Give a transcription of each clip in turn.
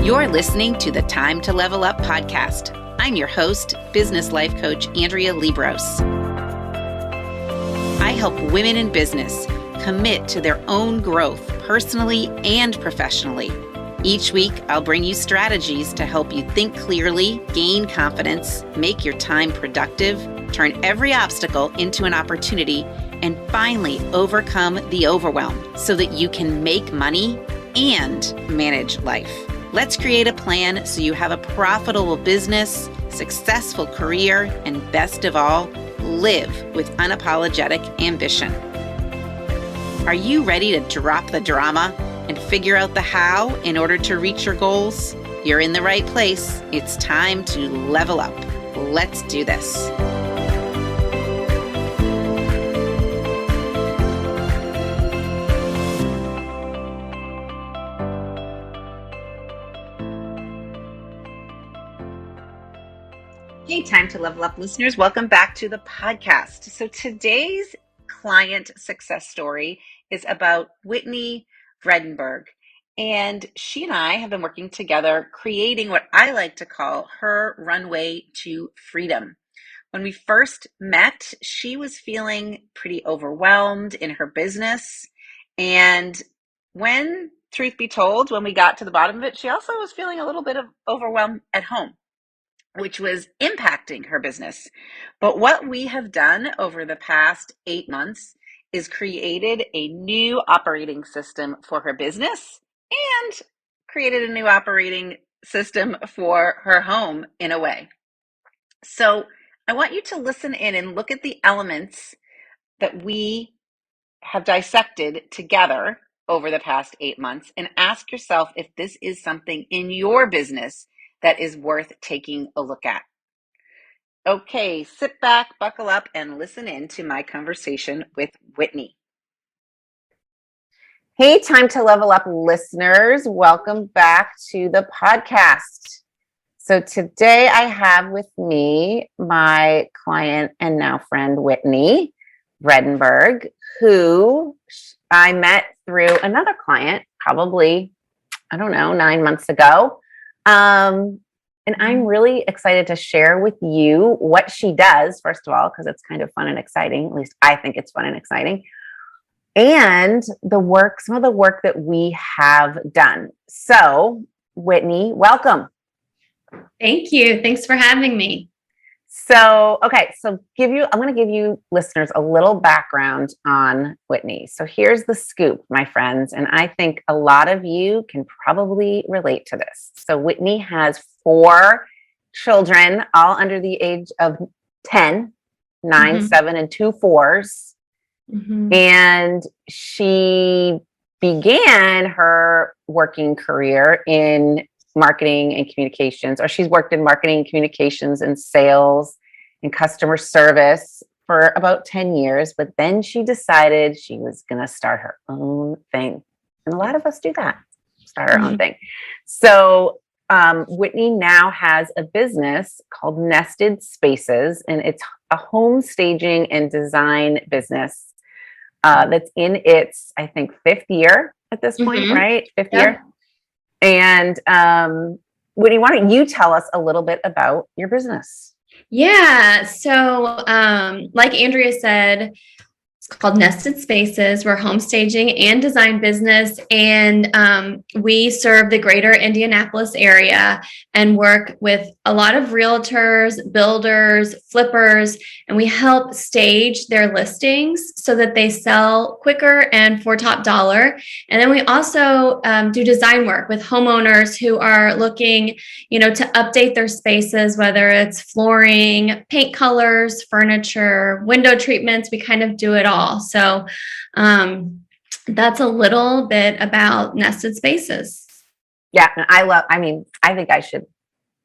You're listening to the Time to Level Up podcast. I'm your host, business life coach Andrea Liebross. I help women in business commit to their own growth personally and professionally. Each week, I'll bring you strategies to help you think clearly, gain confidence, make your time productive, turn every obstacle into an opportunity, and finally overcome the overwhelm so that you can make money and manage life. Let's create a plan so you have a profitable business, successful career, and best of all, live with unapologetic ambition. Are you ready to drop the drama and figure out the how in order to reach your goals? You're in the right place. It's time to level up. Let's do this. Hey, Time to Level Up listeners, welcome back to the podcast. So today's client success story is about Whitney Vredenburgh. And she and I have been working together creating what I like to call her runway to freedom. When we first met, she was feeling pretty overwhelmed in her business. And when, truth be told, when we got to the bottom of it, she also was feeling a little bit of overwhelm at home, which was impacting her business. But what we have done over the past 8 months is created a new operating system for her business and created a new operating system for her home in a way. So I want you to listen in and look at the elements that we have dissected together over the past 8 months and ask yourself if this is something in your business that is worth taking a look at. Okay, sit back, buckle up, and listen in to my conversation with Whitney. Hey, Time to Level Up listeners, welcome back to the podcast. So today I have with me my client and now friend, Whitney Vredenburgh, who I met through another client, probably, 9 months ago. And I'm really excited to share with you what she does, first of all, because it's kind of fun and exciting. At least I think it's fun and exciting. And some of the work that we have done. So, Whitney, welcome. Thank you. Thanks for having me. So, okay, I'm going to give you listeners a little background on Whitney. So here's the scoop, my friends, and I think a lot of you can probably relate to this. So Whitney has 4 children, all under the age of 10, 9, 7, and 2 4s. And she began her working career in marketing and communications, or she's worked in marketing and communications and sales and customer service for about 10 years. But then she decided she was going to start her own thing. And a lot of us do that, start our own thing. So Whitney now has a business called Nested Spaces, and it's a home staging and design business that's in its, I think, 5th year at this point, right? 5th year. And Whitney, why don't you tell us a little bit about your business? Yeah. So like Andrea said, it's called Nested Spaces. We're a home staging and design business. And we serve the greater Indianapolis area and work with a lot of realtors, builders, flippers, and we help stage their listings so that they sell quicker and for top dollar. And then we also do design work with homeowners who are looking, to update their spaces, whether it's flooring, paint colors, furniture, window treatments. We kind of do it all. So that's a little bit about Nested Spaces. Yeah. And I think I should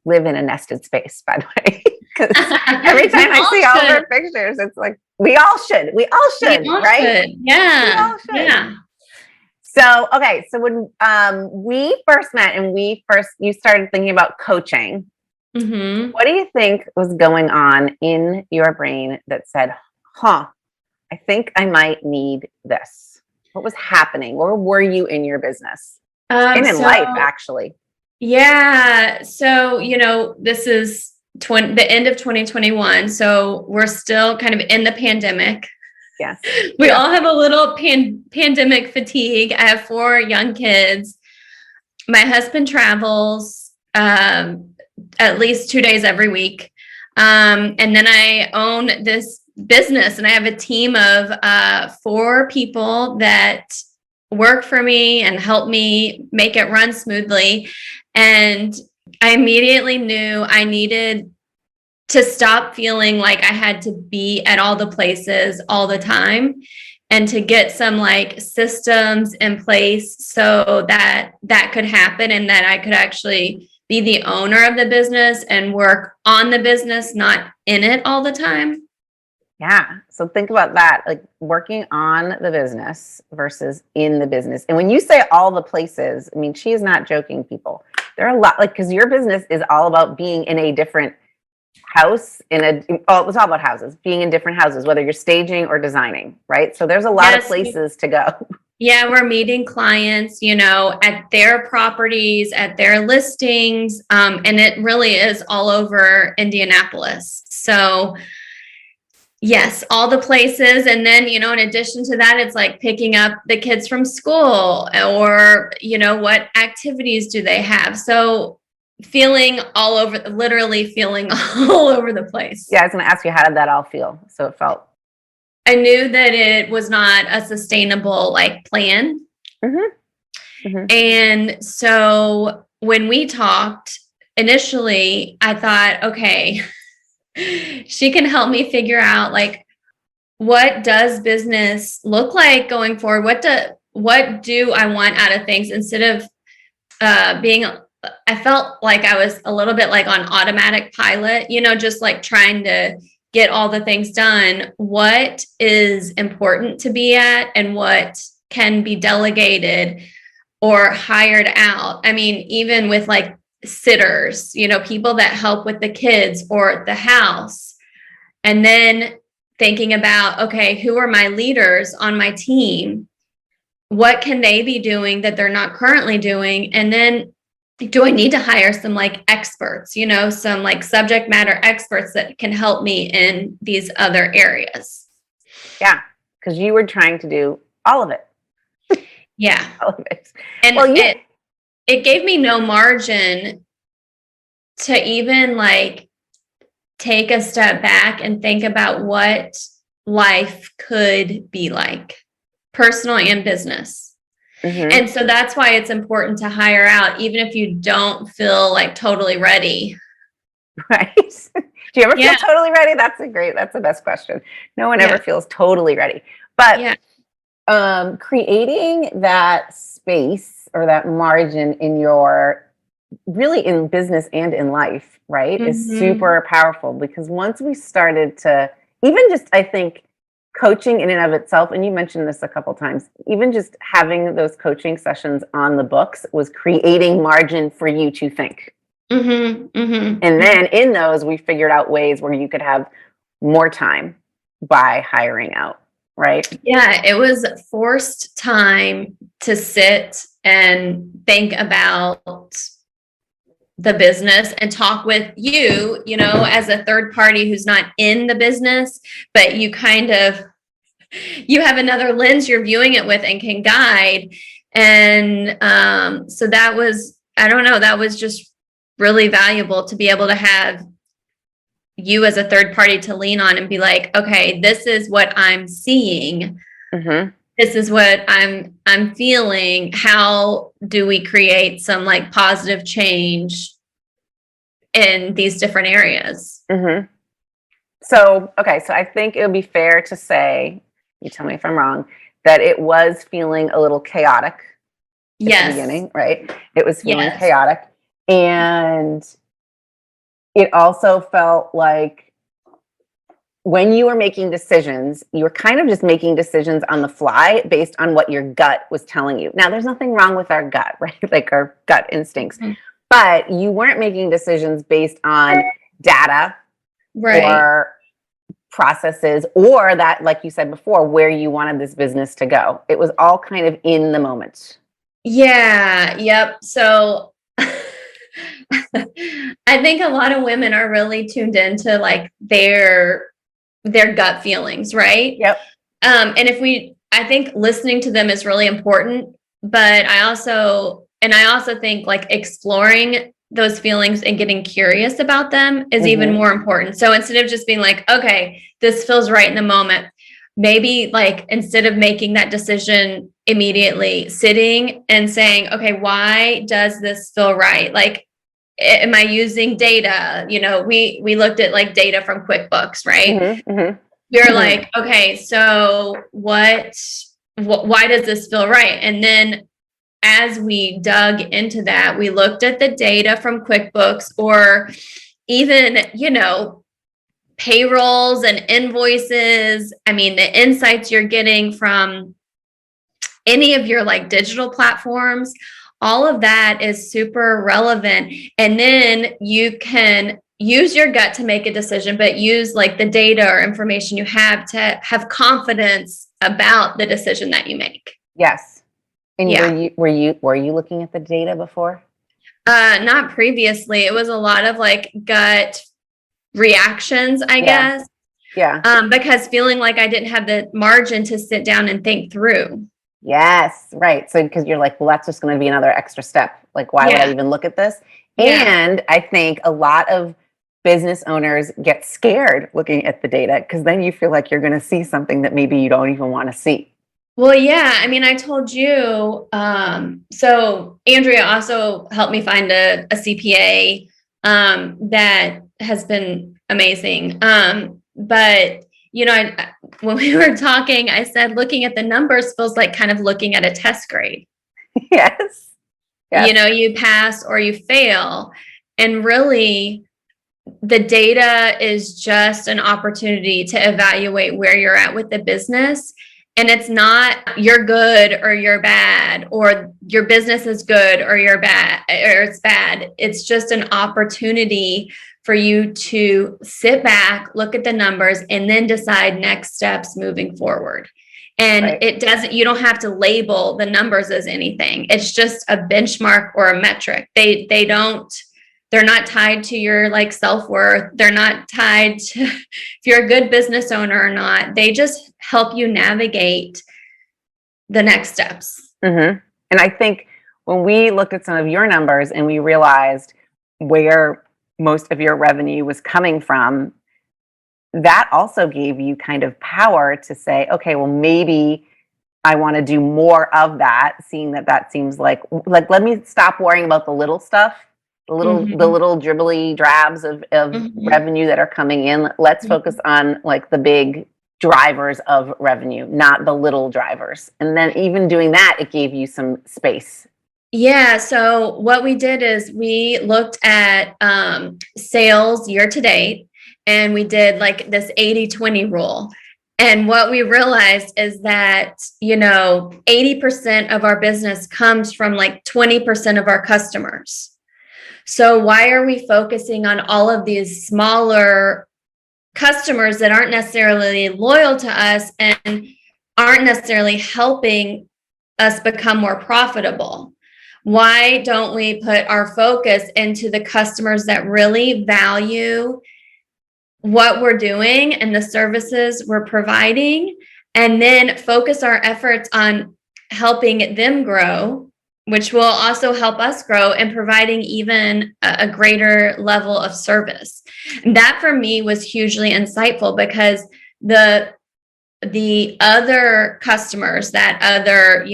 live in a nested space, by the way, because every time I see all of her pictures, it's like, we all should, right? Should. Yeah. We all should. Yeah. So, okay. So when we first met and you started thinking about coaching, what do you think was going on in your brain that said, I think I might need this? What was happening? Where were you in your business? In life, actually? Yeah. So, this is the end of 2021. So we're still kind of in the pandemic. Yes. We all have a little pandemic fatigue. I have 4 young kids. My husband travels at least 2 days every week. And then I own this business, and I have a team of 4 people that work for me and help me make it run smoothly. And I immediately knew I needed to stop feeling like I had to be at all the places all the time, and to get some like systems in place so that that could happen, and that I could actually be the owner of the business and work on the business, not in it all the time. Yeah. So think about that, like working on the business versus in the business. And when you say all the places, I mean, she is not joking, people. There are a lot, like, because your business is all about being in a different house, it's all about houses, being in different houses, whether you're staging or designing, right? So there's a lot of places to go. Yeah, we're meeting clients, at their properties, at their listings, and it really is all over Indianapolis. So yes, all the places. And then, in addition to that, it's like picking up the kids from school, or, what activities do they have? So feeling literally feeling all over the place. Yeah, I was going to ask you, how did that all feel? So it felt. I knew that it was not a sustainable plan. Mm-hmm. Mm-hmm. And so when we talked initially, I thought, okay, she can help me figure out what does business look like going forward? What do I want out of things, instead of I felt like I was a little bit like on automatic pilot, just like trying to get all the things done. What is important to be at, and what can be delegated or hired out? I mean, even with sitters, people that help with the kids or the house. And then thinking about, okay, who are my leaders on my team? What can they be doing that they're not currently doing? And then do I need to hire some experts, some subject matter experts that can help me in these other areas? Yeah, because you were trying to do all of it. Yeah. All of it. And it gave me no margin to even take a step back and think about what life could be like, personal and business. Mm-hmm. And so that's why it's important to hire out, even if you don't feel totally ready. Right. Do you ever feel totally ready? That's the best question. No one ever feels totally ready. But creating that space or that margin in really in business and in life, right, is super powerful, because once we started to even just, I think, coaching in and of itself, and you mentioned this a couple times, even just having those coaching sessions on the books was creating margin for you to think. And then in those, we figured out ways where you could have more time by hiring out, right? Yeah, it was forced time to sit and think about the business and talk with you, as a third party who's not in the business, but you have another lens you're viewing it with and can guide. And so that was, I don't know, that was just really valuable to be able to have you as a third party to lean on and be like, okay, this is what I'm seeing. This is what I'm feeling. How do we create some positive change in these different areas? So I think it would be fair to say, you tell me if I'm wrong, that it was feeling a little chaotic at the beginning, right? It was feeling chaotic. And it also felt like when you were making decisions, you were kind of just making decisions on the fly based on what your gut was telling you. Now, there's nothing wrong with our gut, right? Like our gut instincts. But you weren't making decisions based on data, right, or processes, or that, like you said before, where you wanted this business to go. It was all kind of in the moment. Yeah. Yep. So I think a lot of women are really tuned into like their gut feelings, right? Yep. And I think listening to them is really important, but I also think like exploring those feelings and getting curious about them is even more important. So instead of just being like, okay, this feels right in the moment, maybe like instead of making that decision immediately, sitting and saying, okay, why does this feel right? Like, am I using data? We looked at like data from QuickBooks, right? We were like, okay, so why does this feel right? And then as we dug into that, we looked at the data from QuickBooks or even, payrolls and invoices. I mean, the insights you're getting from any of your like digital platforms, all of that is super relevant. And then you can use your gut to make a decision, but use like the data or information you have to have confidence about the decision that you make. Yes. And Yeah. were you looking at the data before? Not previously. It was a lot of like gut reactions, I Yeah. guess. Yeah. Because feeling like I didn't have the margin to sit down and think through. Yes. Right. So because you're like, well, that's just going to be another extra step. Like, why would I Yeah. even look at this? Yeah. And I think a lot of business owners get scared looking at the data because then you feel like you're going to see something that maybe you don't even want to see. Well, yeah. I mean, I told you. So Andrea also helped me find a CPA that has been amazing. But when we were talking, I said looking at the numbers feels like kind of looking at a test grade. Yes. Yes. You pass or you fail, and really, the data is just an opportunity to evaluate where you're at with the business. And it's not you're good or you're bad, or your business is good or you're bad or it's bad. It's just an opportunity for you to sit back, look at the numbers, and then decide next steps moving forward. And Right. you don't have to label the numbers as anything. It's just a benchmark or a metric. They're not tied to your like self-worth. They're not tied to if you're a good business owner or not. They just help you navigate the next steps. And I think when we looked at some of your numbers and we realized where most of your revenue was coming from, that also gave you kind of power to say, okay, well, maybe I want to do more of that, seeing that seems like let me stop worrying about the little stuff, the little dribbly drabs of revenue that are coming in. Let's focus on like the big drivers of revenue, not the little drivers. And then even doing that, it gave you some space. Yeah. So what we did is we looked at sales year to date, and we did like this 80-20 rule. And what we realized is that, 80% of our business comes from like 20% of our customers. So why are we focusing on all of these smaller customers that aren't necessarily loyal to us and aren't necessarily helping us become more profitable? Why don't we put our focus into the customers that really value what we're doing and the services we're providing, and then focus our efforts on helping them grow, which will also help us grow and providing even a greater level of service. And that for me was hugely insightful because the other customers, that other,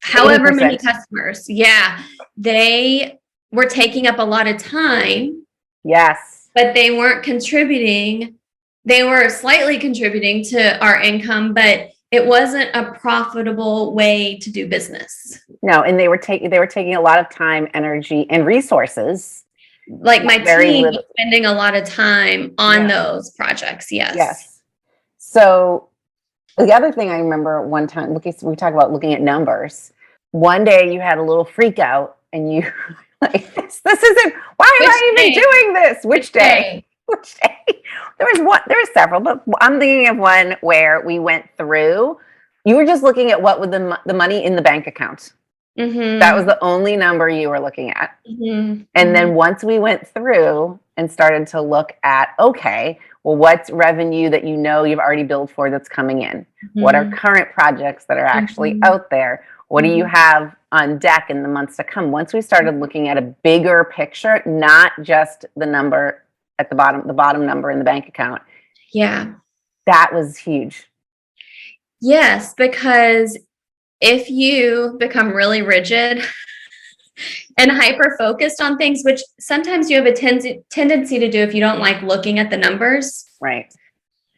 however 80%. many customers, yeah, they were taking up a lot of time. Yes. But they weren't contributing. They were slightly contributing to our income, but it wasn't a profitable way to do business. No, and they were taking a lot of time, energy, and resources. Like my team was spending a lot of time on those projects. Yes. Yes. So the other thing I remember one time, we talk about looking at numbers. One day you had a little freak out and you like, this isn't, why am I even doing this? Which day? Which day? There was several, but I'm thinking of one where we went through, you were just looking at what with the money in the bank account. That was the only number you were looking at. Mm-hmm. And then once we went through and started to look at, okay, well, what's revenue that you know you've already billed for that's coming in? Mm-hmm. What are current projects that are actually out there? What do you have on deck in the months to come? Once we started looking at a bigger picture, not just the number at the bottom number in the bank account. Yeah. That was huge. Yes, because if you become really rigid and hyper focused on things, which sometimes you have a tendency to do if you don't like looking at the numbers. Right.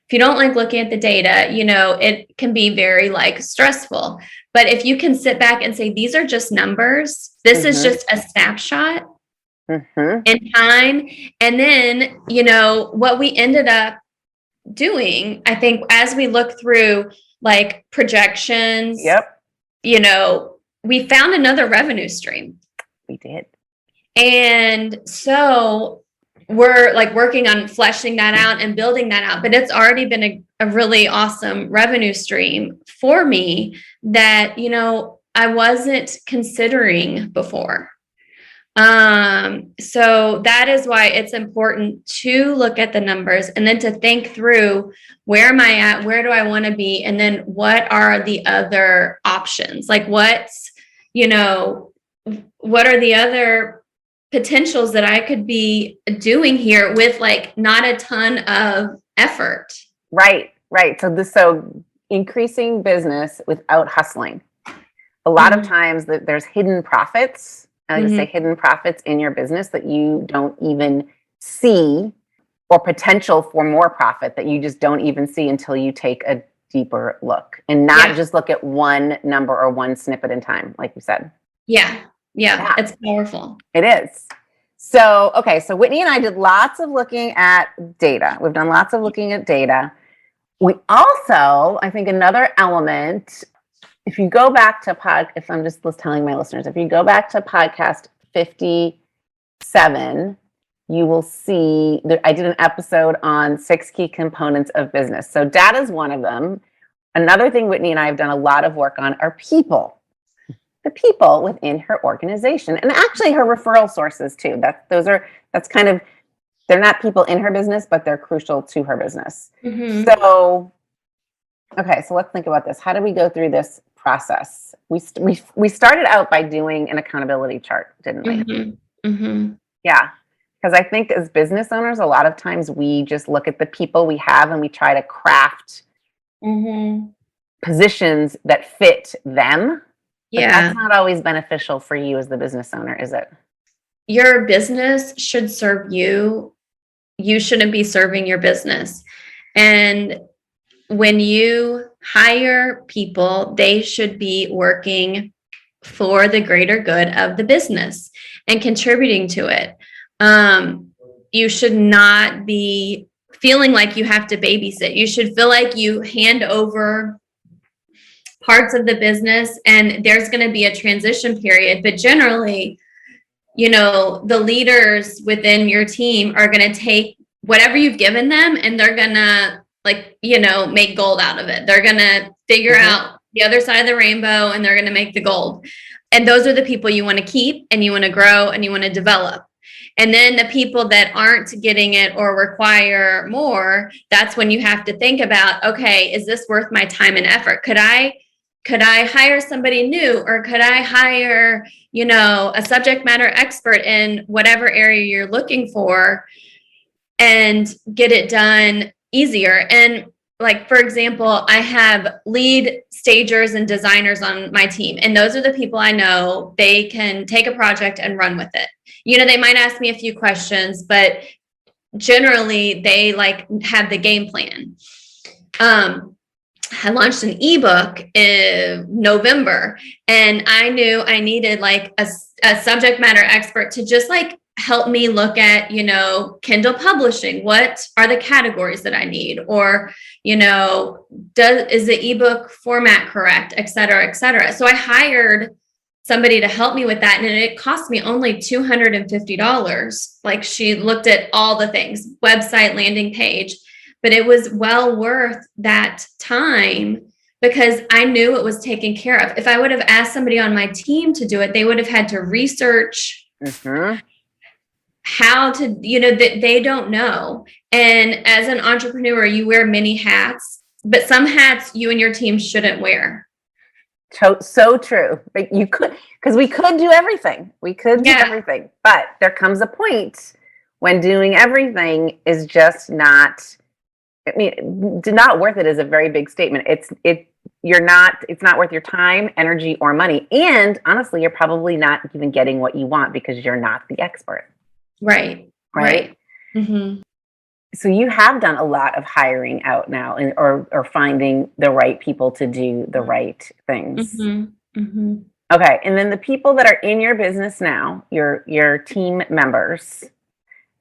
If you don't like looking at the data, it can be very like stressful. But if you can sit back and say, these are just numbers, this is just a snapshot in time. And then, what we ended up doing, I think, as we look through like projections, we found another revenue stream. We did. And so we're like working on fleshing that out and building that out, but it's already been a really awesome revenue stream for me that, I wasn't considering before. So that is why it's important to look at the numbers and then to think through, where am I at? Where do I want to be? And then what are the other options? Like what are the other potentials that I could be doing here with like not a ton of effort? Right. So increasing business without hustling. A lot of times there's hidden profits. I like to say hidden profits in your business that you don't even see, or potential for more profit that you just don't even see until you take a deeper look and not just look at one number or one snippet in time, like you said. Yeah. It's powerful. It is. So, okay. So Whitney and I did lots of looking at data. We've done lots of looking at data. We also, I think another element, if you go back to if I'm just telling my listeners, if you go back to podcast 57, you will see that I did an episode on 6 key components of business. So data is one of them. Another thing Whitney and I have done a lot of work on are people. The people within her organization, and actually her referral sources too. They're not people in her business, but they're crucial to her business. So, okay, so let's think about this. How do we go through this process? We started out by doing an accountability chart, didn't we? Yeah, because I think as business owners, a lot of times we just look at the people we have and we try to craft positions that fit them. But that's not always beneficial for you as the business owner, is it? Your business should serve you. You shouldn't be serving your business. And when you hire people, they should be working for the greater good of the business and contributing to it. You should not be feeling like you have to babysit. You should feel like you hand over parts of the business and there's going to be a transition period. But generally, the leaders within your team are going to take whatever you've given them and they're going to make gold out of it. They're going to figure out the other side of the rainbow and they're going to make the gold. And those are the people you want to keep and you want to grow and you want to develop. And then the people that aren't getting it or require more, that's when you have to think about, okay, is this worth my time and effort? Could I hire somebody new, or could I hire, a subject matter expert in whatever area you're looking for and get it done easier? And like, for example, I have lead stagers and designers on my team, and those are the people I know they can take a project and run with it. They might ask me a few questions, but generally they have the game plan. I launched an ebook in November, and I knew I needed a subject matter expert to just help me look at, Kindle publishing. What are the categories that I need? Or, is the ebook format correct, et cetera, et cetera. So I hired somebody to help me with that. And it cost me only $250. She looked at all the things, website, landing page, but it was well worth that time because I knew it was taken care of. If I would have asked somebody on my team to do it, they would have had to research how to, that they don't know. And as an entrepreneur, you wear many hats, but some hats you and your team shouldn't wear. So true. But you could, because we could do everything. We could do everything. But there comes a point when doing everything is just not, not worth it is a very big statement. It's not worth your time, energy, or money. And honestly, you're probably not even getting what you want because you're not the expert. Right. Mm-hmm. So you have done a lot of hiring out now, or finding the right people to do the right things. Mm-hmm. Mm-hmm. Okay, and then the people that are in your business now, your team members,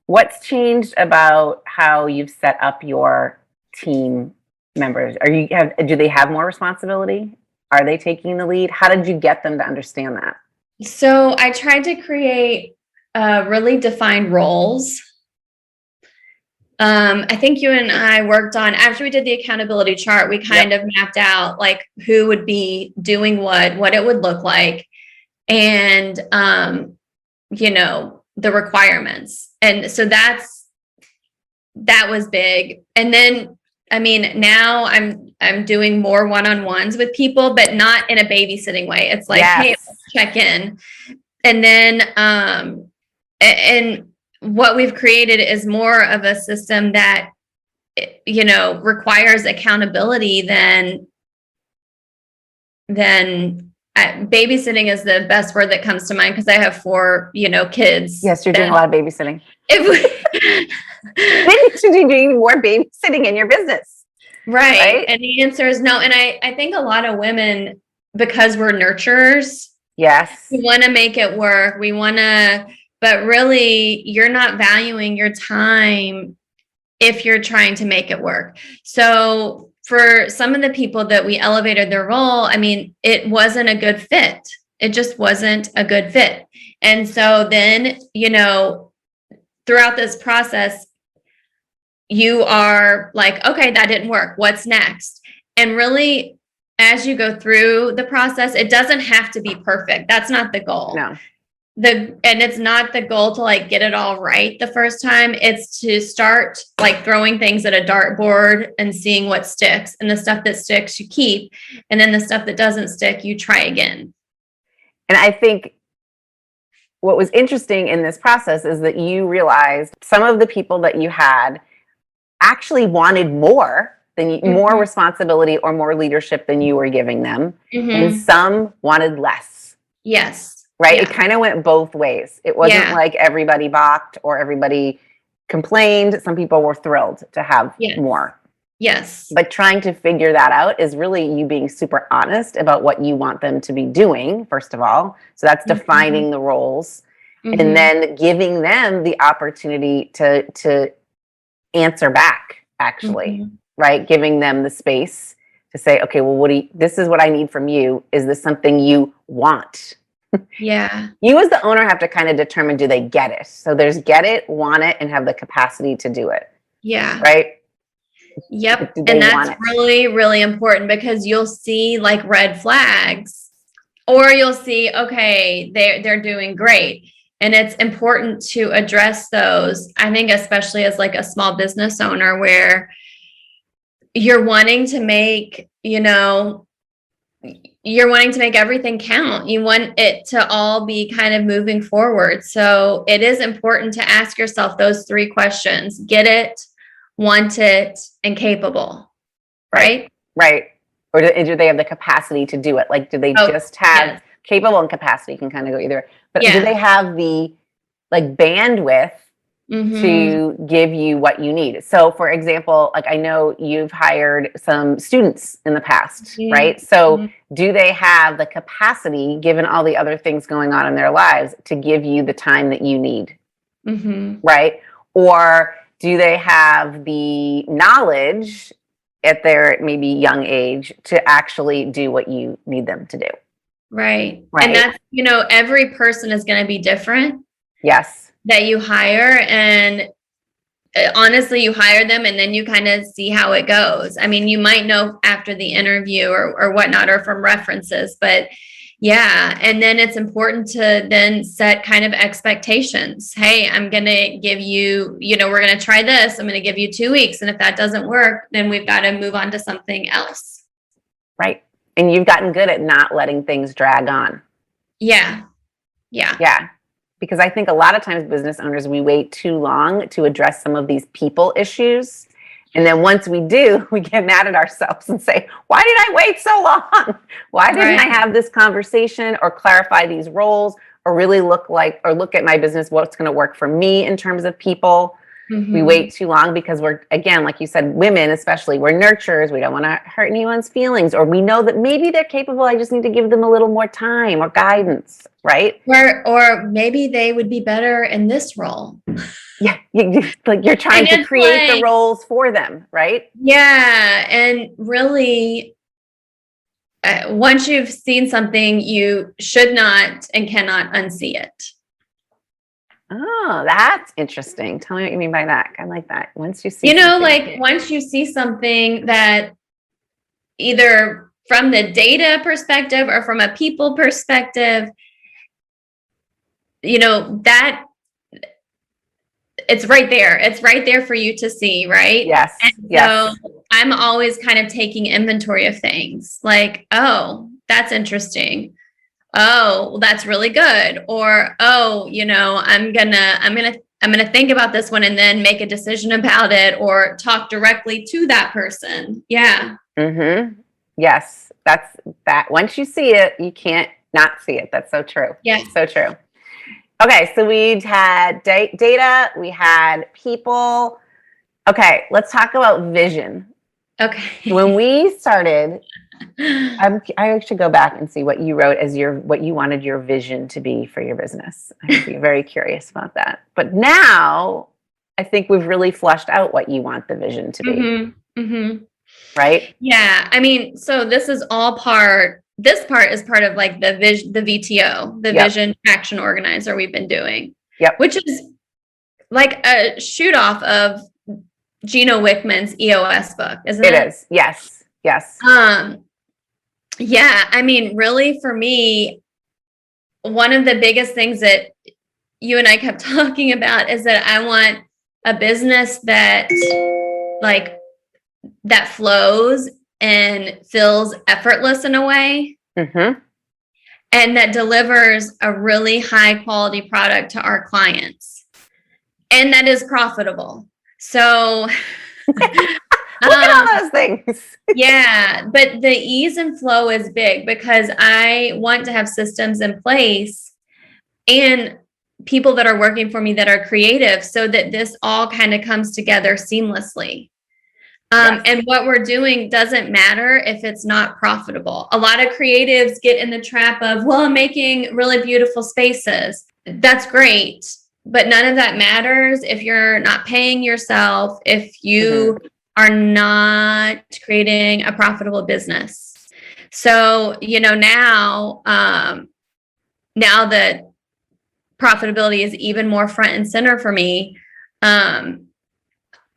what's changed about how you've set up your team members? Do they have more responsibility? Are they taking the lead? How did you get them to understand that? So I tried to create really defined roles. I think you and I worked on, after we did the accountability chart, we kind of mapped out like who would be doing what it would look like, and the requirements. And so that was big. And then now I'm doing more one-on-ones with people, but not in a babysitting way. It's like, hey, let's check in. And then and what we've created is more of a system that, requires accountability than babysitting is the best word that comes to mind, because I have 4, kids. Yes, you're doing a lot of babysitting. Maybe you should be doing more babysitting in your business. Right. And the answer is no. And I think a lot of women, because we're nurturers, we want to make it work. But really, you're not valuing your time if you're trying to make it work. So for some of the people that we elevated their role, it wasn't a good fit. It just wasn't a good fit. And so then, throughout this process, you are like, okay, that didn't work. What's next? And really, as you go through the process, it doesn't have to be perfect. That's not the goal. No. And it's not the goal to like get it all right the first time. It's to start like throwing things at a dartboard and seeing what sticks, and the stuff that sticks you keep, and then the stuff that doesn't stick you try again. And I think what was interesting in this process is that you realized some of the people that you had actually wanted more more responsibility or more leadership than you were giving them, and some wanted less. Yes. Right? Yeah. It kind of went both ways. It wasn't like everybody balked or everybody complained. Some people were thrilled to have more. Yes. But trying to figure that out is really you being super honest about what you want them to be doing, first of all. So that's defining the roles, and then giving them the opportunity to answer back, actually, right? Giving them the space to say, okay, well, this is what I need from you. Is this something you want? Yeah. You as the owner have to kind of determine, do they get it? So there's get it, want it, and have the capacity to do it. Yeah. Right? Yep. And that's really, really important, because you'll see like red flags, or you'll see, okay, they're doing great. And it's important to address those. I think especially as like a small business owner, where you're wanting to make, everything count. You want it to all be kind of moving forward. So it is important to ask yourself those 3 questions: get it, want it, and capable. Right? Right. Or do they have the capacity to do it? Like, do they just have capable and capacity can kind of go either. But do they have the like bandwidth to give you what you need? So for example, like I know you've hired some students in the past, right? So do they have the capacity, given all the other things going on in their lives, to give you the time that you need? Right? Or do they have the knowledge at their maybe young age to actually do what you need them to do? Right. And that's, every person is going to be different. Yes. That you hire. And honestly, you hire them and then you kind of see how it goes. I mean, you might know after the interview or whatnot, or from references, but yeah. And then it's important to then set kind of expectations. Hey, I'm going to give you, we're going to try this. I'm going to give you 2 weeks. And if that doesn't work, then we've got to move on to something else. Right. And you've gotten good at not letting things drag on. Yeah. Yeah. Yeah. Because I think a lot of times business owners, we wait too long to address some of these people issues. And then once we do, we get mad at ourselves and say, why did I wait so long? Why didn't I have this conversation or clarify these roles or really look at my business, what's going to work for me in terms of people? Mm-hmm. We wait too long because we're, again, like you said, women especially, we're nurturers. We don't want to hurt anyone's feelings, or we know that maybe they're capable. I just need to give them a little more time or guidance, right? Or maybe they would be better in this role. Yeah, you're trying to create the roles for them, right? Yeah, and really, once you've seen something, you should not and cannot unsee it. Oh, that's interesting. Tell me what you mean by that. I like that. Once you see, once you see something that either from the data perspective or from a people perspective, that it's right there. It's right there for you to see, right? Yes. And so I'm always kind of taking inventory of things like, oh, that's interesting. Oh, well, that's really good. Or, oh, I'm gonna think about this one and then make a decision about it or talk directly to that person. Yeah. Mm-hmm. Yes. That's that. Once you see it, you can't not see it. That's so true. Yeah. So true. Okay. So we had data, we had people. Okay. Let's talk about vision. Okay. When we started, I should go back and see what you wrote as what you wanted your vision to be for your business. I'd be very curious about that. But now I think we've really flushed out what you want the vision to be. Mm-hmm. Mm-hmm. Right? Yeah. I mean, so this is all this part is part of like the VTO, the Vision Action Organizer we've been doing. Yep. Which is like a shoot off of Gino Wickman's EOS book, isn't it? It is. Yes. Yes. Yeah, I mean, really for me, one of the biggest things that you and I kept talking about is that I want a business that flows and feels effortless in a way. Mm-hmm. And that delivers a really high quality product to our clients. And that is profitable. So look at all those things. Yeah, but the ease and flow is big because I want to have systems in place and people that are working for me that are creative so that this all kind of comes together seamlessly. And what we're doing doesn't matter if it's not profitable. A lot of creatives get in the trap of, well, I'm making really beautiful spaces. That's great, but none of that matters if you're not paying yourself, if you are not creating a profitable business. So, now that profitability is even more front and center for me,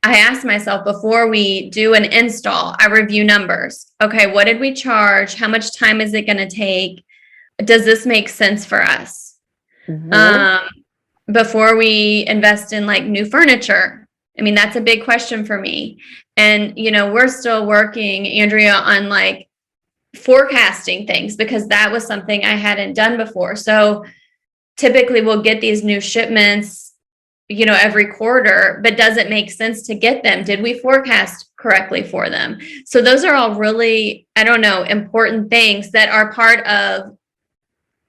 I asked myself before we do an install, I review numbers. Okay, what did we charge? How much time is it going to take? Does this make sense for us? Mm-hmm. Before we invest in like new furniture. I mean, that's a big question for me. And, we're still working, Andrea, on like forecasting things because that was something I hadn't done before. So typically we'll get these new shipments, every quarter, but does it make sense to get them? Did we forecast correctly for them? So those are all really, important things that are part of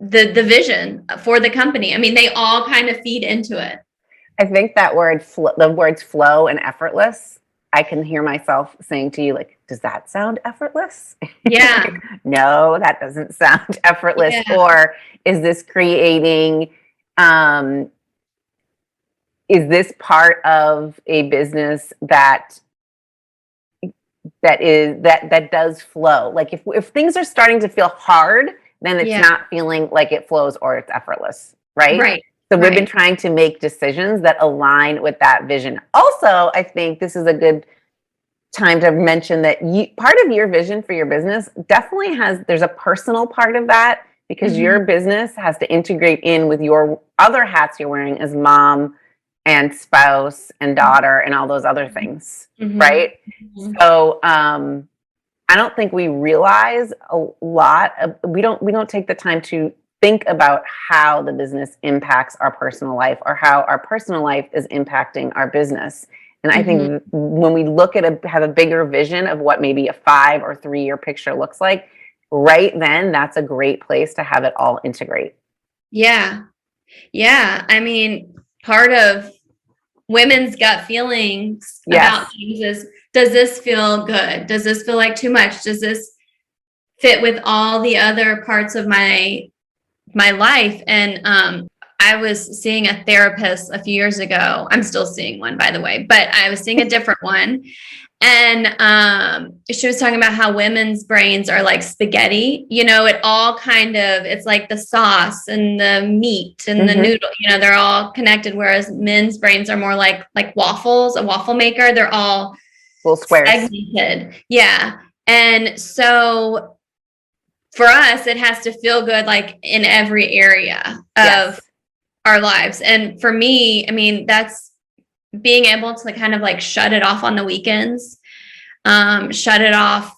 the vision for the company. I mean, they all kind of feed into it. I think that the words flow and effortless, I can hear myself saying to you, like, does that sound effortless? Yeah. No, that doesn't sound effortless. Yeah. Or is this creating, is this part of a business that does flow? Like if things are starting to feel hard, then it's not feeling like it flows or it's effortless, right? Right. So we've been trying to make decisions that align with that vision. Also, I think this is a good time to mention that part of your vision for your business definitely there's a personal part of that, because your business has to integrate in with your other hats you're wearing as mom and spouse and daughter and all those other things, right? So I don't think we realize a lot of, we don't take the time to think about how the business impacts our personal life, or how our personal life is impacting our business. And I think when we look at have a bigger vision of what maybe a 5 or 3 year picture looks like, right then, that's a great place to have it all integrate. Yeah. Yeah. I mean, part of women's gut feelings about things is, does this feel good? Does this feel like too much? Does this fit with all the other parts of my life? And I was seeing a therapist a few years ago. I'm still seeing one, by the way, but I was seeing a different one. And she was talking about how women's brains are like spaghetti. It all it's like the sauce and the meat and the noodle, they're all connected. Whereas men's brains are more like waffles, a waffle maker. They're all little squares. Segmented. Yeah. And so for us, it has to feel good, like in every area of our lives. And for me, I mean, that's being able to kind of like shut it off on the weekends, shut it off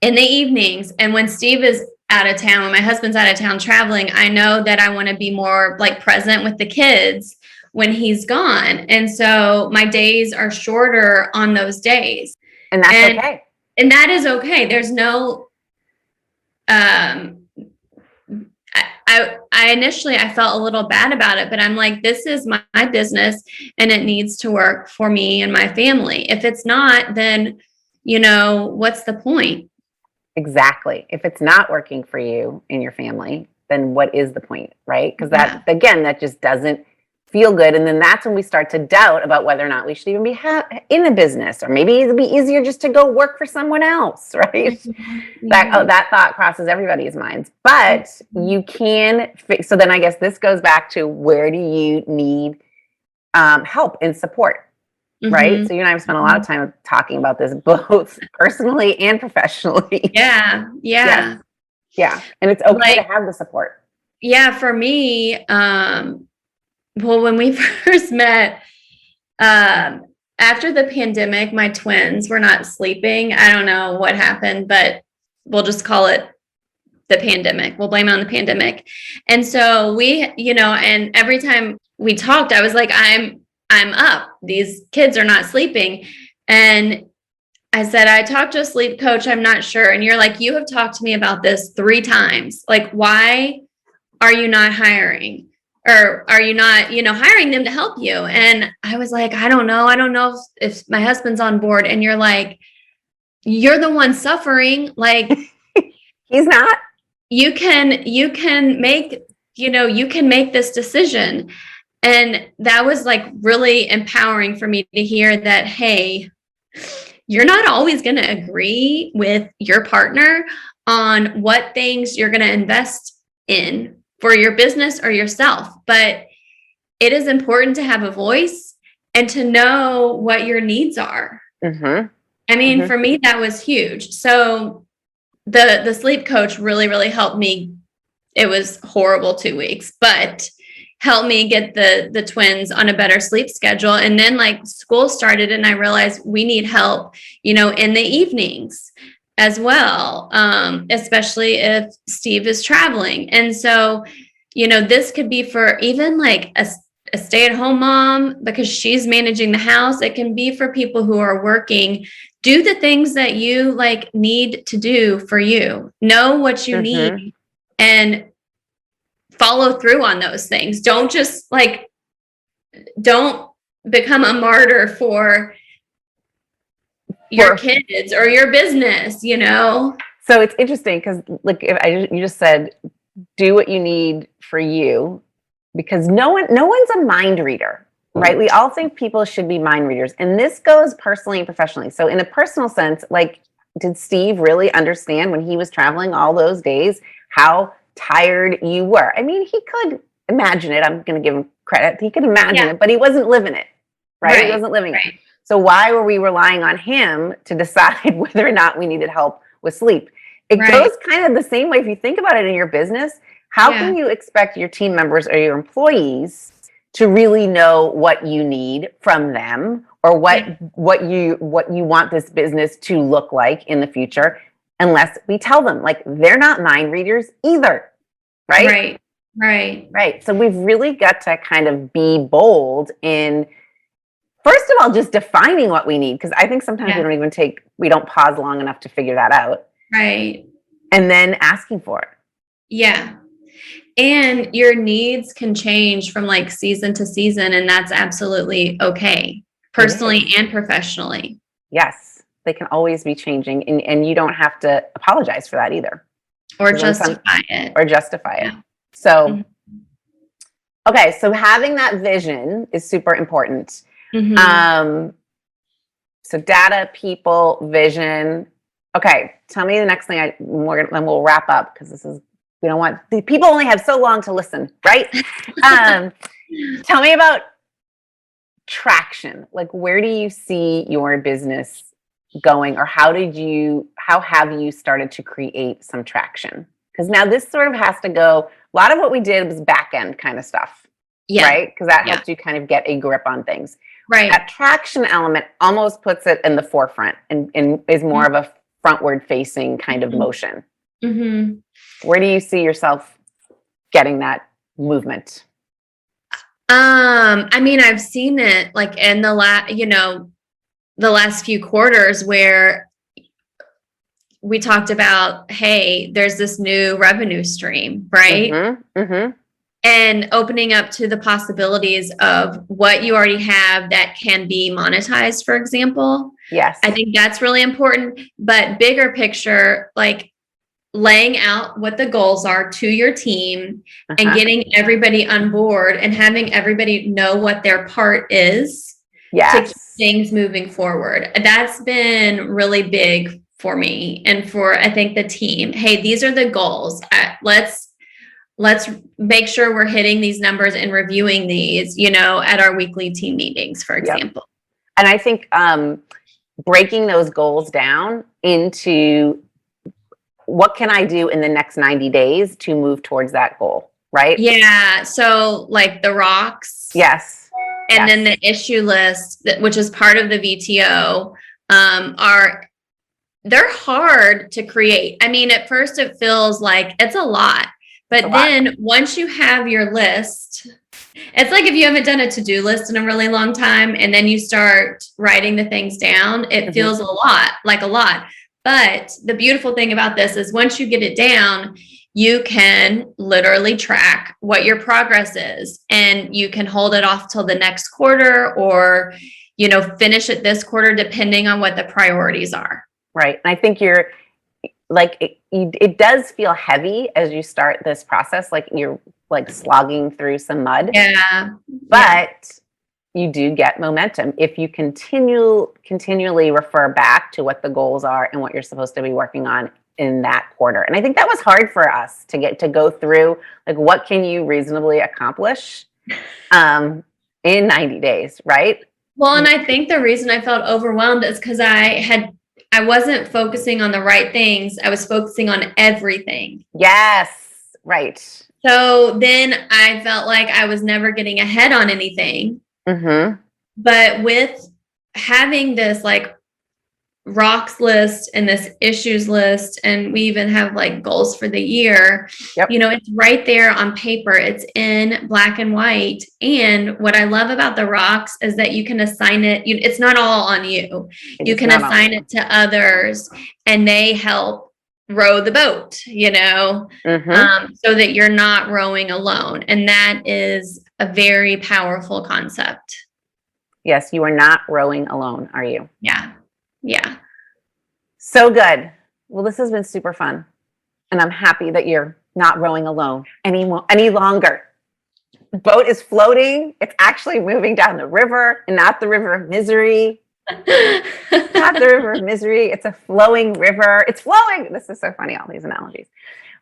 in the evenings. And when Steve is out of town, when my husband's out of town traveling, I know that I want to be more like present with the kids when he's gone. And so my days are shorter on those days. And that's okay. And that is okay. There's no, I initially, I felt a little bad about it, but I'm like, this is my business and it needs to work for me and my family. If it's not, then, what's the point? Exactly. If it's not working for you and your family, then what is the point, right? Because that just doesn't feel good. And then that's when we start to doubt about whether or not we should even be in a business, or maybe it'd be easier just to go work for someone else, right? That thought crosses everybody's minds. But you can so then I guess this goes back to, where do you need help and support, right? So you and I have spent a lot of time talking about this, both personally and professionally. Yeah. And it's okay to have the support. Yeah, for me, well, when we first met, after the pandemic, my twins were not sleeping. I don't know what happened, but we'll just call it the pandemic. We'll blame it on the pandemic. And so we, and every time we talked, I was like, I'm up. These kids are not sleeping. And I said, I talked to a sleep coach. I'm not sure. And you're like, you have talked to me about this 3 times. Like, why are you not hiring? Or are you not, hiring them to help you? And I was like, I don't know. I don't know if my husband's on board. And you're like, you're the one suffering. Like, he's not. You can make, you can make this decision. And that was like really empowering for me to hear that, hey, you're not always going to agree with your partner on what things you're going to invest in for your business or yourself, but it is important to have a voice and to know what your needs are. I mean, for me, that was huge. So the sleep coach really, really helped me. It was horrible 2 weeks, but helped me get the twins on a better sleep schedule. And then like school started and I realized we need help, in the evenings as well, especially if Steve is traveling. And so, this could be for even like a stay-at-home mom, because she's managing the house. It can be for people who are working. Do the things that you like need to do for you. Know what you need and follow through on those things. Don't just don't become a martyr for your kids or your business, So it's interesting because you just said, do what you need for you, because no one's a mind reader, right? We all think people should be mind readers. And this goes personally and professionally. So in a personal sense, like, did Steve really understand when he was traveling all those days how tired you were? I mean, he could imagine it. I'm going to give him credit. He could imagine it, but he wasn't living it, right? He wasn't living it. So why were we relying on him to decide whether or not we needed help with sleep? It goes kind of the same way if you think about it in your business. How can you expect your team members or your employees to really know what you need from them, or what you want this business to look like in the future, unless we tell them? Like, they're not mind readers either, right? Right. So we've really got to kind of be bold in, first of all, just defining what we need, because I think sometimes we don't pause long enough to figure that out. Right. And then asking for it. Yeah. And your needs can change from like season to season, and that's absolutely okay, personally and professionally. Yes, they can always be changing, and you don't have to apologize for that either. Or justify it. So, okay, so having that vision is super important. So data, people, vision. Okay, tell me the next thing. Then we'll wrap up, because we don't want, the people only have so long to listen, right? Tell me about traction. Like, where do you see your business going, or how have you started to create some traction? Because now this sort of has to go, a lot of what we did was back end kind of stuff, right? Because that helps you kind of get a grip on things. Right. That traction element almost puts it in the forefront and is more of a frontward facing kind of motion. Where do you see yourself getting that movement? I mean, I've seen it like in the last few quarters where we talked about, hey, there's this new revenue stream, right? And opening up to the possibilities of what you already have that can be monetized, for example. Yes. I think that's really important. But bigger picture, like laying out what the goals are to your team and getting everybody on board and having everybody know what their part is to keep things moving forward. That's been really big for me and for, I think, the team. Hey, these are the goals. Let's make sure we're hitting these numbers and reviewing these, at our weekly team meetings, for example. And I think breaking those goals down into, what can I do in the next 90 days to move towards that goal, right? Yeah. So like the rocks. Yes. And then the issue list, which is part of the VTO, they're hard to create. I mean, at first it feels like it's a lot, but then once you have your list, it's like if you haven't done a to-do list in a really long time and then you start writing the things down, it feels a lot. But the beautiful thing about this is once you get it down, you can literally track what your progress is, and you can hold it off till the next quarter, or, finish it this quarter, depending on what the priorities are. Right. And I think you're like, it does feel heavy as you start this process, like you're like slogging through some mud. Yeah. But you do get momentum if you continually refer back to what the goals are and what you're supposed to be working on in that quarter. And I think that was hard for us to go through, like, what can you reasonably accomplish in 90 days, right? Well, and I think the reason I felt overwhelmed is because I wasn't focusing on the right things. I was focusing on everything. Yes, right. So then I felt like I was never getting ahead on anything. But with having this like rocks list and this issues list, and we even have like goals for the year, it's right there on paper. It's in black and white. And what I love about the rocks is that you can assign it. It's not all on you. You can assign it to others, and they help row the boat, so that you're not rowing alone. And that is a very powerful concept. Yes, you are not rowing alone, are you? Yeah. So good. Well, this has been super fun. And I'm happy that you're not rowing alone any longer. The boat is floating. It's actually moving down the river, and not the river of misery. Not the river of misery. It's a flowing river. It's flowing. This is so funny, all these analogies.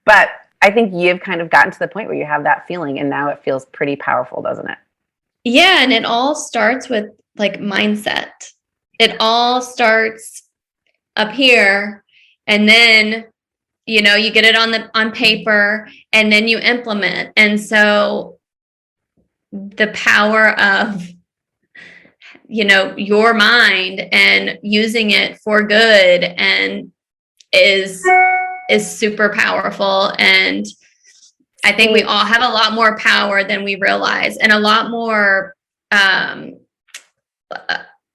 But I think you've kind of gotten to the point where you have that feeling, and now it feels pretty powerful, doesn't it? Yeah. And it all starts with like mindset. It all starts up here, and then, you know, you get it on paper, and then you implement. And so the power of, you know, your mind and using it for good and is super powerful. And I think we all have a lot more power than we realize, and a lot more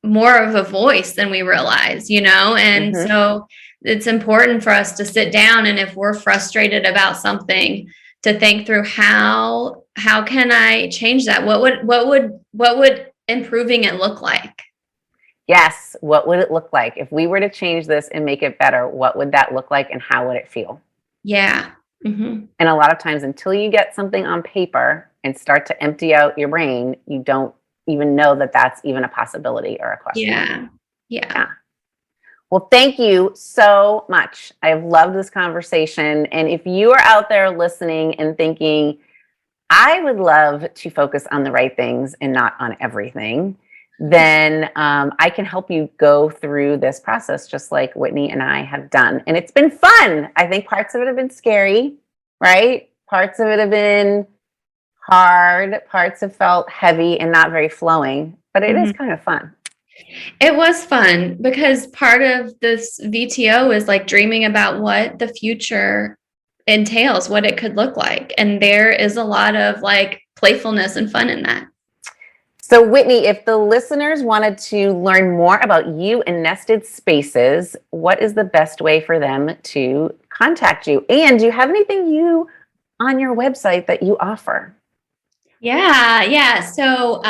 more of a voice than we realize, you know? And so it's important for us to sit down, and if we're frustrated about something, to think through how can I change that? What would improving it look like? Yes. What would it look like if we were to change this and make it better? What would that look like, and how would it feel? Yeah. And a lot of times, until you get something on paper and start to empty out your brain, you don't even know that that's even a possibility or a question. Yeah. Well, thank you so much. I've loved this conversation. And if you are out there listening and thinking, I would love to focus on the right things and not on everything, then I can help you go through this process just like Whitney and I have done. And it's been fun. I think parts of it have been scary, right? Parts of it have been hard. Parts have felt heavy and not very flowing, but it is kind of fun. It was fun because part of this VTO is like dreaming about what the future entails, what it could look like. And there is a lot of like playfulness and fun in that. So Whitney, if the listeners wanted to learn more about you and Nested Spaces, what is the best way for them to contact you? And do you have anything on your website that you offer? Yeah. So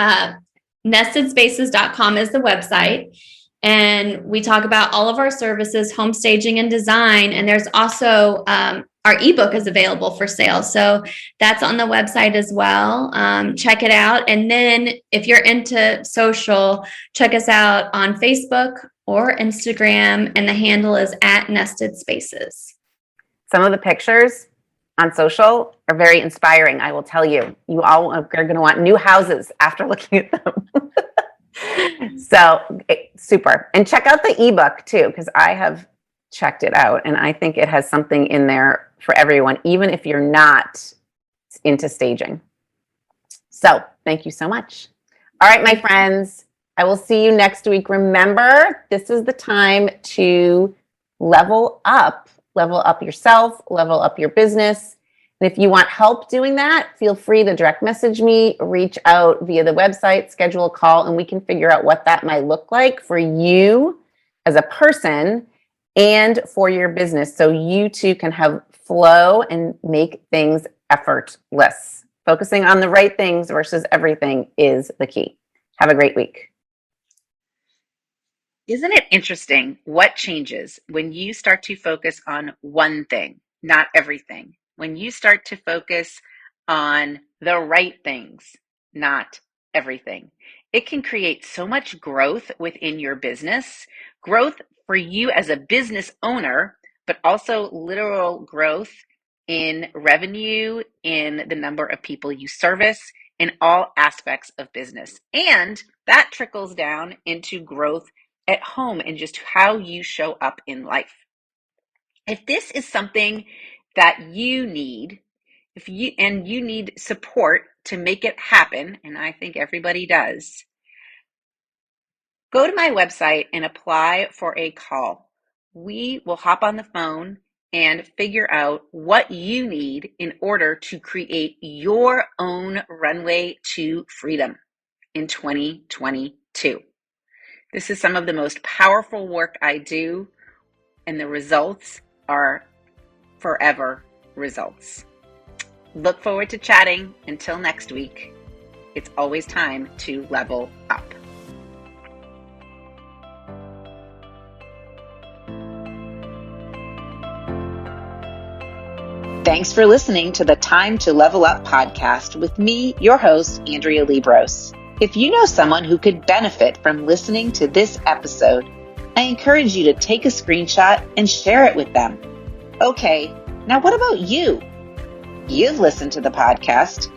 nestedspaces.com is the website. And we talk about all of our services, home staging and design. And there's also our ebook is available for sale. So that's on the website as well. Check it out. And then if you're into social, check us out on Facebook or Instagram. And the handle is @NestedSpaces. Some of the pictures on social are very inspiring. I will tell you, you all are going to want new houses after looking at them. So super. And check out the ebook too, because I have checked it out and I think it has something in there for everyone, even if you're not into staging. So thank you so much. All right, my friends, I will see you next week. Remember, this is the time to level up yourself, level up your business. And if you want help doing that, feel free to direct message me, reach out via the website, schedule a call, and we can figure out what that might look like for you as a person and for your business, so you too can have flow and make things effortless. Focusing on the right things versus everything is the key. Have a great week. Isn't it interesting what changes when you start to focus on one thing, not everything? When you start to focus on the right things, not everything. It can create so much growth within your business, growth for you as a business owner, but also literal growth in revenue, in the number of people you service, in all aspects of business. And that trickles down into growth at home and just how you show up in life. If this is something that you need, you need support to make it happen, and I think everybody does, go to my website and apply for a call. We will hop on the phone and figure out what you need in order to create your own runway to freedom in 2022. This is some of the most powerful work I do, and the results are forever results. Look forward to chatting. Until next week, it's always time to level up. Thanks for listening to the Time to Level Up podcast with me, your host, Andrea Liebross. If you know someone who could benefit from listening to this episode, I encourage you to take a screenshot and share it with them. Okay, now what about you? you've listened to the podcast.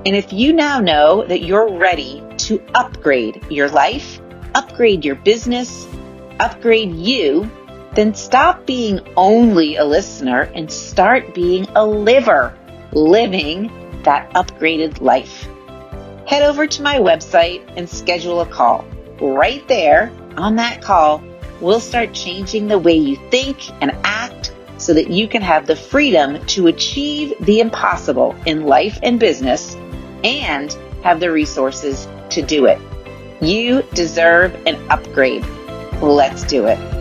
And if you now know that you're ready to upgrade your life, upgrade your business, upgrade you, then stop being only a listener and start being a liver, living that upgraded life. Head over to my website and schedule a call. Right there on that call, we'll start changing the way you think and act so that you can have the freedom to achieve the impossible in life and business and have the resources to do it. You deserve an upgrade. Let's do it.